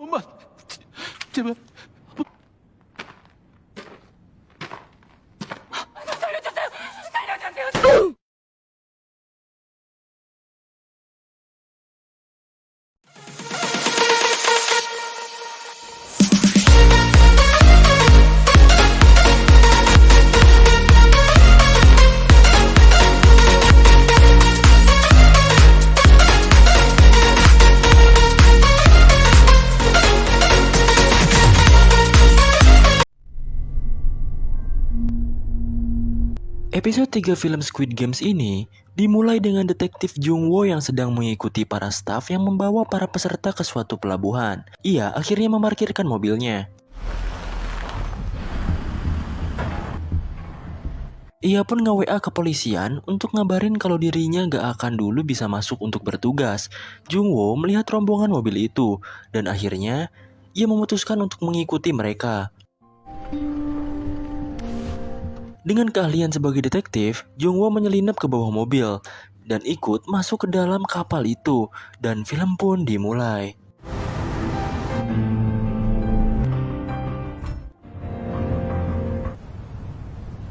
엄마, 제발. Episode 3 film Squid Games ini dimulai dengan detektif Jung Woo yang sedang mengikuti para staf yang membawa para peserta ke suatu pelabuhan. Ia akhirnya memarkirkan mobilnya. Ia pun nge-WA ke polisian untuk ngabarin kalau dirinya gak akan dulu bisa masuk untuk bertugas. Jung Woo melihat rombongan mobil itu dan akhirnya ia memutuskan untuk mengikuti mereka. Dengan keahlian sebagai detektif, Jung Woo menyelinap ke bawah mobil dan ikut masuk ke dalam kapal itu dan film pun dimulai.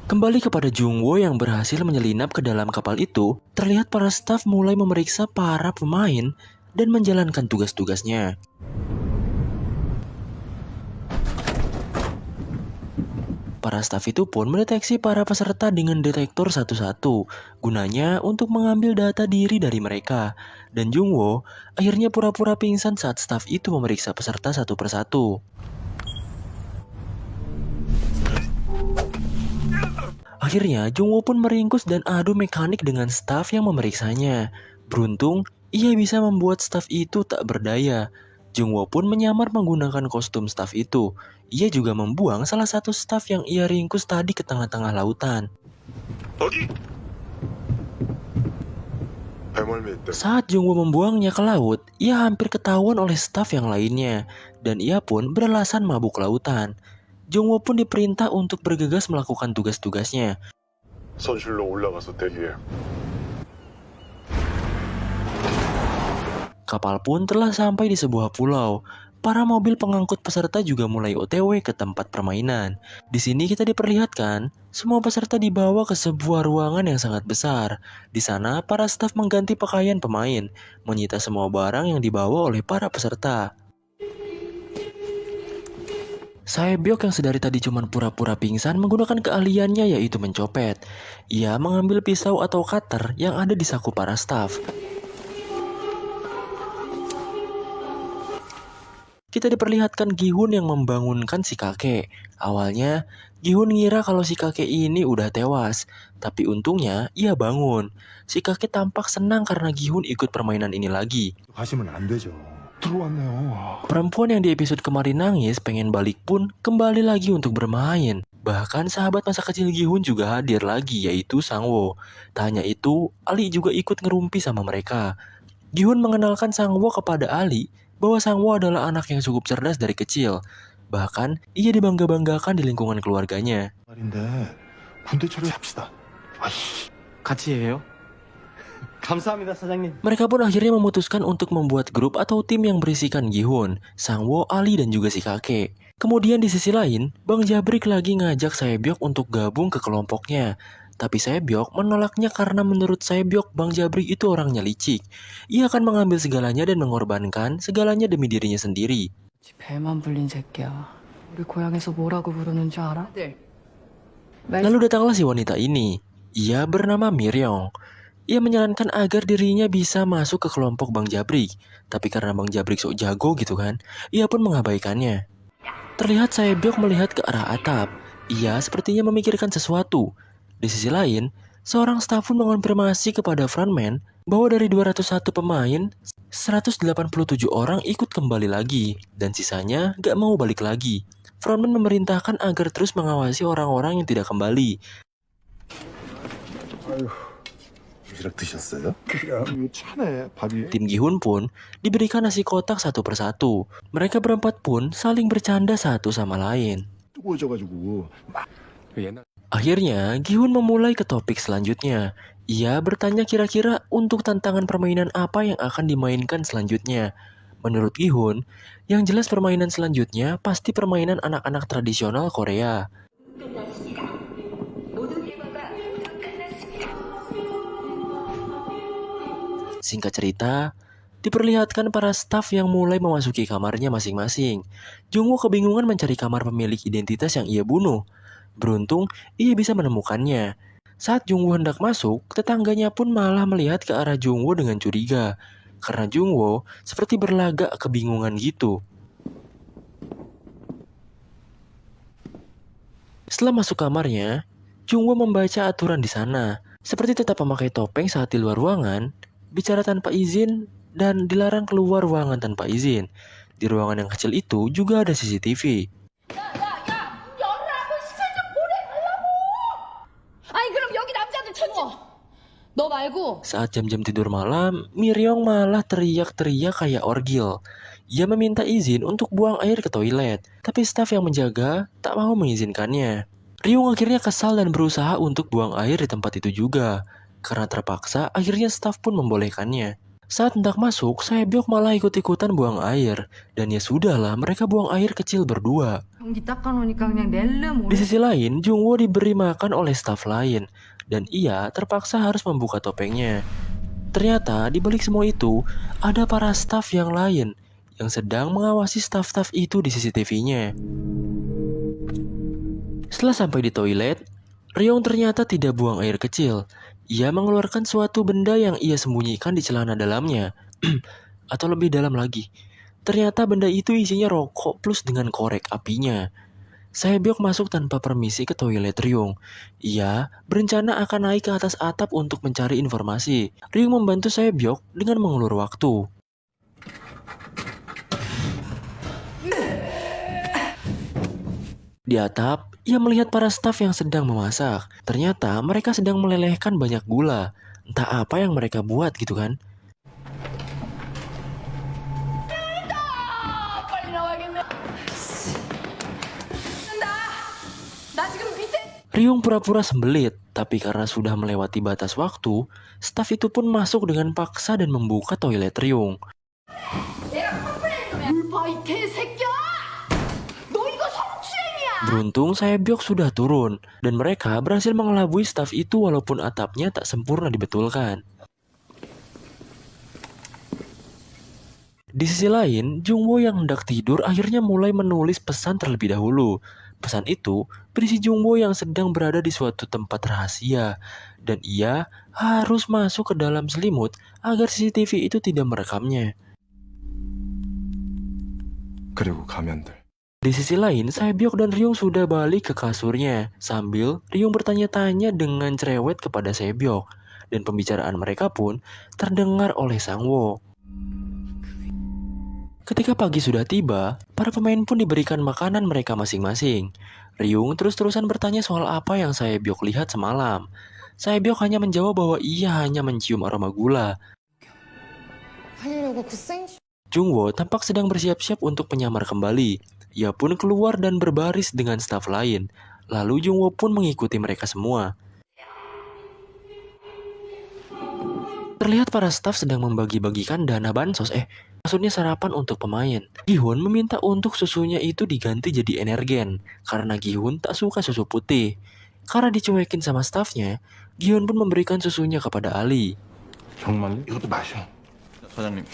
Kembali kepada Jung Woo yang berhasil menyelinap ke dalam kapal itu, terlihat para staf mulai memeriksa para pemain dan menjalankan tugas-tugasnya. Para staf itu pun mendeteksi para peserta dengan detektor satu-satu, gunanya untuk mengambil data diri dari mereka. Dan Jung Woo akhirnya pura-pura pingsan saat staf itu memeriksa peserta satu persatu. Akhirnya Jung Woo pun meringkus dan adu mekanik dengan staf yang memeriksanya. Beruntung, ia bisa membuat staf itu tak berdaya. Jung Woo pun menyamar menggunakan kostum staf itu. Ia juga membuang salah satu staf yang ia ringkus tadi ke tengah-tengah lautan. Saat Jung Woo membuangnya ke laut, ia hampir ketahuan oleh staf yang lainnya. Dan ia pun beralasan mabuk lautan. Jung Woo pun diperintah untuk bergegas melakukan tugas-tugasnya. 선실로 올라가서 대기해. Kapal pun telah sampai di sebuah pulau. Para mobil pengangkut peserta juga mulai OTW ke tempat permainan. Di sini kita diperlihatkan, semua peserta dibawa ke sebuah ruangan yang sangat besar. Di sana, para staf mengganti pakaian pemain, menyita semua barang yang dibawa oleh para peserta. Sae-byok yang sedari tadi cuma pura-pura pingsan menggunakan keahliannya yaitu mencopet. Ia mengambil pisau atau cutter yang ada di saku para staf. Kita diperlihatkan Gi-hun yang membangunkan si kakek. Awalnya, Gi-hun ngira kalau si kakek ini udah tewas. Tapi untungnya, ia bangun. Si kakek tampak senang karena Gi-hun ikut permainan ini lagi. 가시면 안 되죠. 들어왔네요. Perempuan yang di episode kemarin nangis pengen balik pun kembali lagi untuk bermain. Bahkan sahabat masa kecil Gi-hun juga hadir lagi yaitu Sang-woo. Tak hanya itu, Ali juga ikut ngerumpi sama mereka. Gi-hun mengenalkan Sang-woo kepada Ali bahwa Sang-woo adalah anak yang cukup cerdas dari kecil. Bahkan, ia dibangga-banggakan di lingkungan keluarganya. 말인데 군대 처리합시다. 아이씨. 같이 해요? 감사합니다, 사장님. Mereka pun akhirnya memutuskan untuk membuat grup atau tim yang berisikan Gi-hun, Sang-woo, Ali, dan juga si kakek. Kemudian di sisi lain, Bang Jabrik lagi ngajak Sae-byok untuk gabung ke kelompoknya. Tapi Sae-byok menolaknya karena menurut Sae-byok Bang Jabrik itu orangnya licik. Ia akan mengambil segalanya dan mengorbankan segalanya demi dirinya sendiri. 배만 불린 새끼야. 우리 고향에서 뭐라고 부르는 줄 알아? Lalu datanglah si wanita ini. Ia bernama Miryong. Ia menyarankan agar dirinya bisa masuk ke kelompok Bang Jabrik. Tapi karena Bang Jabrik sok jago gitu kan, ia pun mengabaikannya. Terlihat Sae-byok melihat ke arah atap. Ia sepertinya memikirkan sesuatu. Di sisi lain, seorang staf pun mengonfirmasi kepada frontman bahwa dari 201 pemain, 187 orang ikut kembali lagi, dan sisanya gak mau balik lagi. Frontman memerintahkan agar terus mengawasi orang-orang yang tidak kembali. 도시락 드셨어요? 그냥 차네 밥이. Tim Gi-hun pun diberikan nasi kotak satu persatu. Mereka berempat pun saling bercanda satu sama lain. 뜨거워져가지고 막 옛날. Akhirnya, Gi-hun memulai ke topik selanjutnya. Ia bertanya kira-kira untuk tantangan permainan apa yang akan dimainkan selanjutnya. Menurut Gi-hun, yang jelas permainan selanjutnya pasti permainan anak-anak tradisional Korea. Singkat cerita, diperlihatkan para staf yang mulai memasuki kamarnya masing-masing. Jungwoo kebingungan mencari kamar pemilik identitas yang ia bunuh. Beruntung, ia bisa menemukannya. Saat Jungwoo hendak masuk, tetangganya pun malah melihat ke arah Jungwoo dengan curiga. Karena Jungwoo seperti berlagak kebingungan gitu. Setelah masuk kamarnya, Jungwoo membaca aturan di sana. Seperti tetap memakai topeng saat di luar ruangan, bicara tanpa izin, dan dilarang keluar ruangan tanpa izin. Di ruangan yang kecil itu juga ada CCTV. Saat jam-jam tidur malam, Miryong malah teriak-teriak kayak orgil. Ia meminta izin untuk buang air ke toilet, tapi staf yang menjaga tak mau mengizinkannya. Ryung akhirnya kesal dan berusaha untuk buang air di tempat itu juga. Karena terpaksa, akhirnya staf pun membolehkannya. Saat hendak masuk, Sae-byok malah ikut-ikutan buang air. Dan ya sudahlah, mereka buang air kecil berdua. Di sisi lain, Jungwoo diberi makan oleh staf lain. Dan ia terpaksa harus membuka topengnya. Ternyata di balik semua itu, ada para staf yang lain yang sedang mengawasi staf-staf itu di CCTV-nya. Setelah sampai di toilet, Ryong ternyata tidak buang air kecil. Ia mengeluarkan suatu benda yang ia sembunyikan di celana dalamnya. Atau lebih dalam lagi. Ternyata benda itu isinya rokok plus dengan korek apinya. Sae-byok masuk tanpa permisi ke toilet Ryung. Ia berencana akan naik ke atas atap untuk mencari informasi. Ryung membantu Sae-byok dengan mengulur waktu. Di atap, ia melihat para staf yang sedang memasak. Ternyata mereka sedang melelehkan banyak gula. Entah apa yang mereka buat gitu kan. Ryung pura-pura sembelit, tapi karena sudah melewati batas waktu, staf itu pun masuk dengan paksa dan membuka toilet Ryung. Beruntung Sae-byok sudah turun, dan mereka berhasil mengelabui staf itu walaupun atapnya tak sempurna dibetulkan. Di sisi lain, Jungwoo yang hendak tidur akhirnya mulai menulis pesan terlebih dahulu. Pesan itu berisi Jungwoo yang sedang berada di suatu tempat rahasia, dan ia harus masuk ke dalam selimut agar CCTV itu tidak merekamnya. 그리고 가면들. Di sisi lain, Sae-byok dan Ryung sudah balik ke kasurnya, sambil Ryung bertanya-tanya dengan cerewet kepada Sae-byok, dan pembicaraan mereka pun terdengar oleh Sang-woo. Ketika pagi sudah tiba, para pemain pun diberikan makanan mereka masing-masing. Ryung terus-terusan bertanya soal apa yang Sae-byok lihat semalam. Sae-byok hanya menjawab bahwa ia hanya mencium aroma gula. Jungwoo tampak sedang bersiap-siap untuk menyamar kembali. Ia pun keluar dan berbaris dengan staf lain. Lalu Jungwoo pun mengikuti mereka semua. Terlihat para staf sedang membagi-bagikan dana bansos, maksudnya sarapan untuk pemain. Gi-hun meminta untuk susunya itu diganti jadi energen, karena Gi-hun tak suka susu putih. Karena dicuekin sama stafnya, Gi-hun pun memberikan susunya kepada Ali. 정말요? 이것도 마셔. 사장님.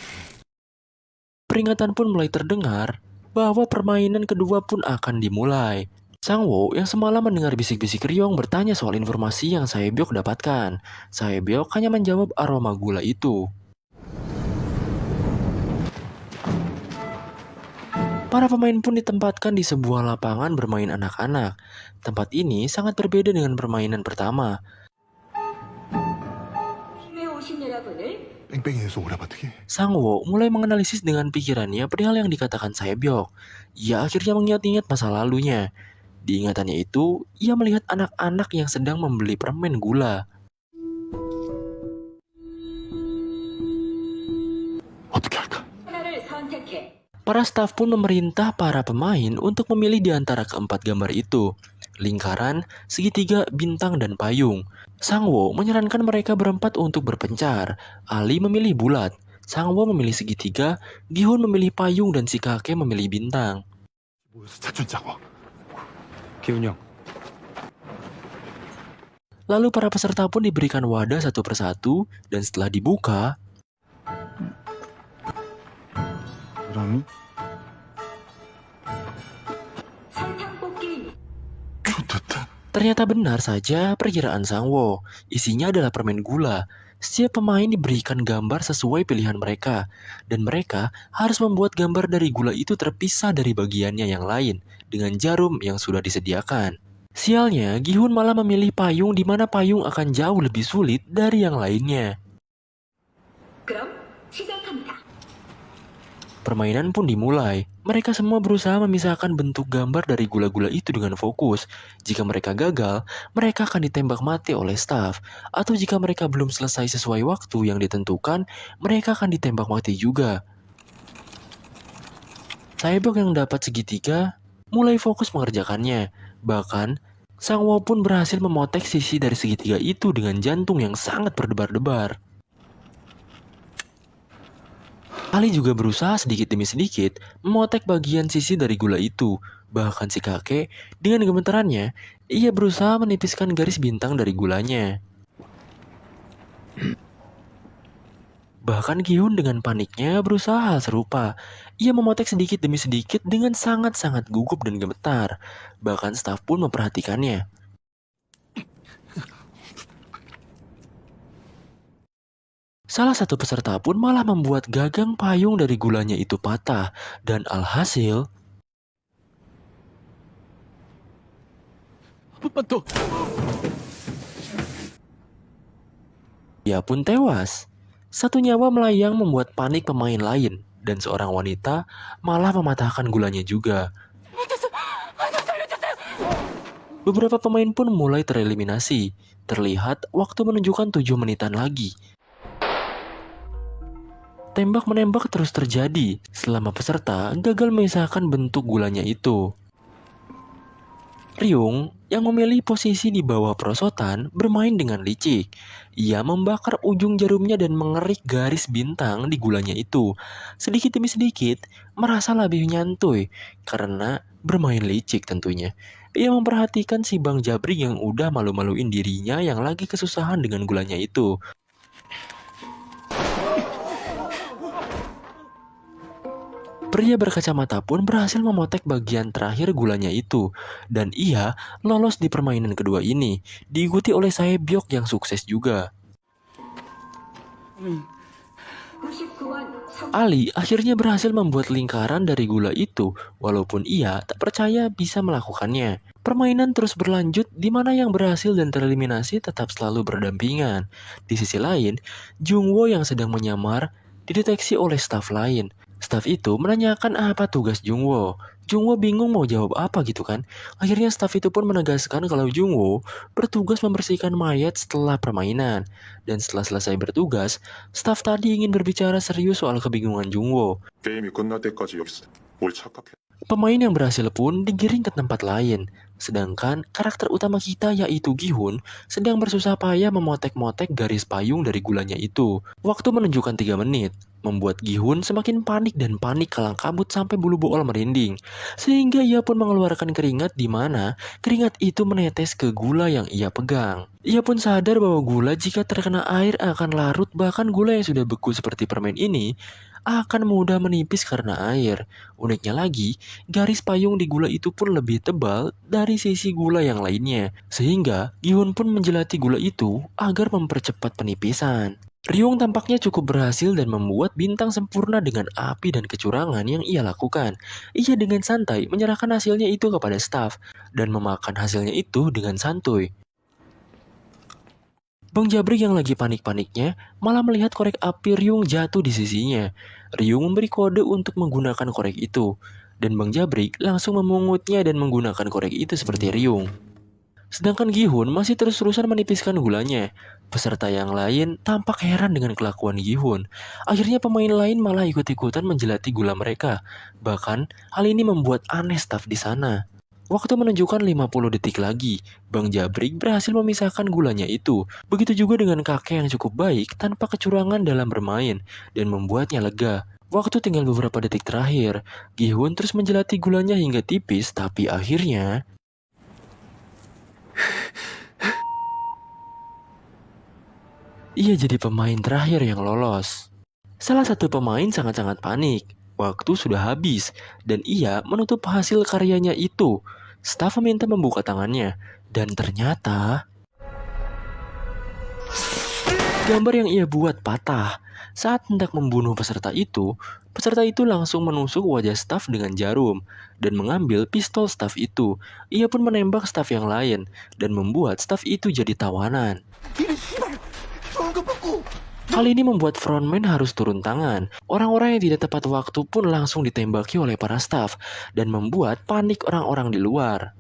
Peringatan pun mulai terdengar bahwa permainan kedua pun akan dimulai. Sang-woo yang semalam mendengar bisik-bisik Ryong bertanya soal informasi yang Sae-byok dapatkan. Sae-byok hanya menjawab aroma gula itu. Para pemain pun ditempatkan di sebuah lapangan bermain anak-anak. Tempat ini sangat berbeda dengan permainan pertama. 뺑뺑이에서 오라버티게. Sang-woo mulai menganalisis dengan pikirannya perihal yang dikatakan Sae-byok. Ia akhirnya mengingat-ingat masa lalunya. Di ingatannya itu, ia melihat anak-anak yang sedang membeli permen gula. 어떻게 할까? Para staf pun memerintah para pemain untuk memilih di antara keempat gambar itu. Lingkaran, segitiga, bintang, dan payung. Sang-woo menyarankan mereka berempat untuk berpencar. Ali memilih bulat. Sangwo memilih segitiga, Gi-hun memilih payung, dan si kakek memilih bintang. 모여서 작전 짜고. 기훈이 형. Lalu para peserta pun diberikan wadah satu persatu, dan setelah dibuka, 그럼이? 좋다. ternyata benar saja perkiraan Sangwo. Isinya adalah permen gula. Setiap pemain diberikan gambar sesuai pilihan mereka, dan mereka harus membuat gambar dari gula itu terpisah dari bagiannya yang lain dengan jarum yang sudah disediakan. Sialnya, Gi-hun malah memilih payung di mana payung akan jauh lebih sulit dari yang lainnya. Permainan pun dimulai. Mereka semua berusaha memisahkan bentuk gambar dari gula-gula itu dengan fokus. Jika mereka gagal, mereka akan ditembak mati oleh staf. Atau jika mereka belum selesai sesuai waktu yang ditentukan, mereka akan ditembak mati juga. Saebok yang dapat segitiga mulai fokus mengerjakannya. Bahkan, Sangwo pun berhasil memotek sisi dari segitiga itu dengan jantung yang sangat berdebar-debar. Ali juga berusaha sedikit demi sedikit memotek bagian sisi dari gula itu. Bahkan si kakek, dengan gemetarannya, ia berusaha menipiskan garis bintang dari gulanya. Bahkan Gi-hun dengan paniknya berusaha hal serupa. Ia memotek sedikit demi sedikit dengan sangat-sangat gugup dan gemetar. Bahkan staf pun memperhatikannya. Salah satu peserta pun malah membuat gagang payung dari gulanya itu patah. Dan alhasil, 또. ia pun tewas. Satu nyawa melayang membuat panik pemain lain, dan seorang wanita malah mematahkan gulanya juga. Beberapa pemain pun mulai tereliminasi. Terlihat waktu menunjukkan 7 menitan lagi. Tembak-menembak terus terjadi selama peserta gagal memisahkan bentuk gulanya itu. Ryung yang memilih posisi di bawah perosotan bermain dengan licik. Ia membakar ujung jarumnya dan mengerik garis bintang di gulanya itu. Sedikit demi sedikit merasa lebih nyantuy karena bermain licik tentunya. Ia memperhatikan si Bang Jabrik yang udah malu-maluin dirinya yang lagi kesusahan dengan gulanya itu. Pria berkacamata pun berhasil memotek bagian terakhir gulanya itu, dan ia lolos di permainan kedua ini, diikuti oleh Saebyok yang sukses juga. Ali akhirnya berhasil membuat lingkaran dari gula itu, walaupun ia tak percaya bisa melakukannya. Permainan terus berlanjut di mana yang berhasil dan tereliminasi tetap selalu berdampingan. Di sisi lain, Jungwo yang sedang menyamar dideteksi oleh staf lain. Staf itu menanyakan apa tugas Jungwo. Jungwo bingung mau jawab apa gitu kan. Akhirnya staf itu pun menegaskan kalau Jungwo bertugas membersihkan mayat setelah permainan. Dan setelah selesai bertugas, staf tadi ingin berbicara serius soal kebingungan Jungwo. 게임이 끝날 때까지 여기서 뭘 착각해. Pemain yang berhasil pun digiring ke tempat lain. Sedangkan karakter utama kita yaitu Gi-hun sedang bersusah payah memotek-motek garis payung dari gulanya itu. Waktu menunjukkan 3 menit, membuat Gi-hun semakin panik dan panik kalang kabut sampai bulu bool merinding. Sehingga ia pun mengeluarkan keringat di mana keringat itu menetes ke gula yang ia pegang. Ia pun sadar bahwa gula jika terkena air akan larut, bahkan gula yang sudah beku seperti permen ini akan mudah menipis karena air. Uniknya lagi, garis payung di gula itu pun lebih tebal dari sisi gula yang lainnya. Sehingga Gi-hun pun menjelati gula itu agar mempercepat penipisan. Ryung tampaknya cukup berhasil dan membuat bintang sempurna dengan api dan kecurangan yang ia lakukan. Ia dengan santai menyerahkan hasilnya itu kepada staf dan memakan hasilnya itu dengan santuy. Bang Jabrik yang lagi panik-paniknya malah melihat korek api Ryung jatuh di sisinya. Ryung memberi kode untuk menggunakan korek itu, dan Bang Jabrik langsung memungutnya dan menggunakan korek itu seperti Ryung. Sedangkan Gi-hun masih terus-terusan menipiskan gulanya. Peserta yang lain tampak heran dengan kelakuan Gi-hun. Akhirnya pemain lain malah ikut-ikutan menjelati gula mereka. Bahkan hal ini membuat aneh staf di sana. Waktu menunjukkan 50 detik lagi. Bang Jabrik berhasil memisahkan gulanya itu. Begitu juga dengan kakek yang cukup baik tanpa kecurangan dalam bermain dan membuatnya lega. Waktu tinggal beberapa detik terakhir. Gi-hun terus menjelati gulanya hingga tipis, tapi akhirnya ia jadi pemain terakhir yang lolos. Salah satu pemain sangat-sangat panik. Waktu sudah habis, dan ia menutup hasil karyanya itu. Staf meminta membuka tangannya, dan ternyata gambar yang ia buat patah. Saat hendak membunuh peserta itu langsung menusuk wajah staf dengan jarum dan mengambil pistol staf itu. Ia pun menembak staf yang lain dan membuat staf itu jadi tawanan. Hal ini membuat frontman harus turun tangan. Orang-orang yang tidak tepat waktu pun langsung ditembaki oleh para staf dan membuat panik orang-orang di luar.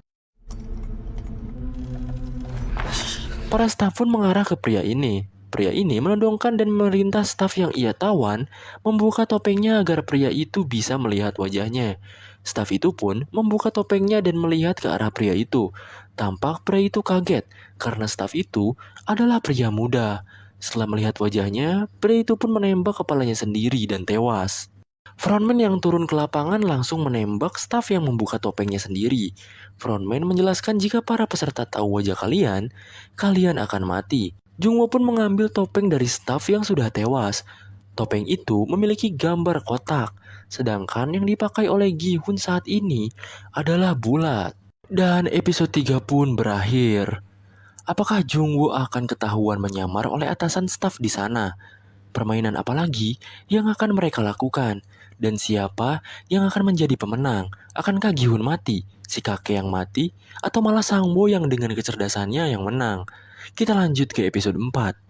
Para staf pun mengarah ke pria ini. Pria ini menodongkan dan memerintah staf yang ia tawan membuka topengnya agar pria itu bisa melihat wajahnya. Staf itu pun membuka topengnya dan melihat ke arah pria itu. Tampak pria itu kaget karena staf itu adalah pria muda. Setelah melihat wajahnya, pria itu pun menembak kepalanya sendiri dan tewas. Frontman yang turun ke lapangan langsung menembak staf yang membuka topengnya sendiri. Frontman menjelaskan jika para peserta tahu wajah kalian, kalian akan mati. Jungwoo pun mengambil topeng dari staf yang sudah tewas. Topeng itu memiliki gambar kotak, sedangkan yang dipakai oleh Gi-hun saat ini adalah bulat. Dan episode 3 pun berakhir. Apakah Jungwoo akan ketahuan menyamar oleh atasan staf di sana? Permainan apa lagi yang akan mereka lakukan? Dan siapa yang akan menjadi pemenang? Akankah Gi-hun mati, si kakek yang mati, atau malah Sang-woo yang dengan kecerdasannya yang menang? Kita lanjut ke episode 4.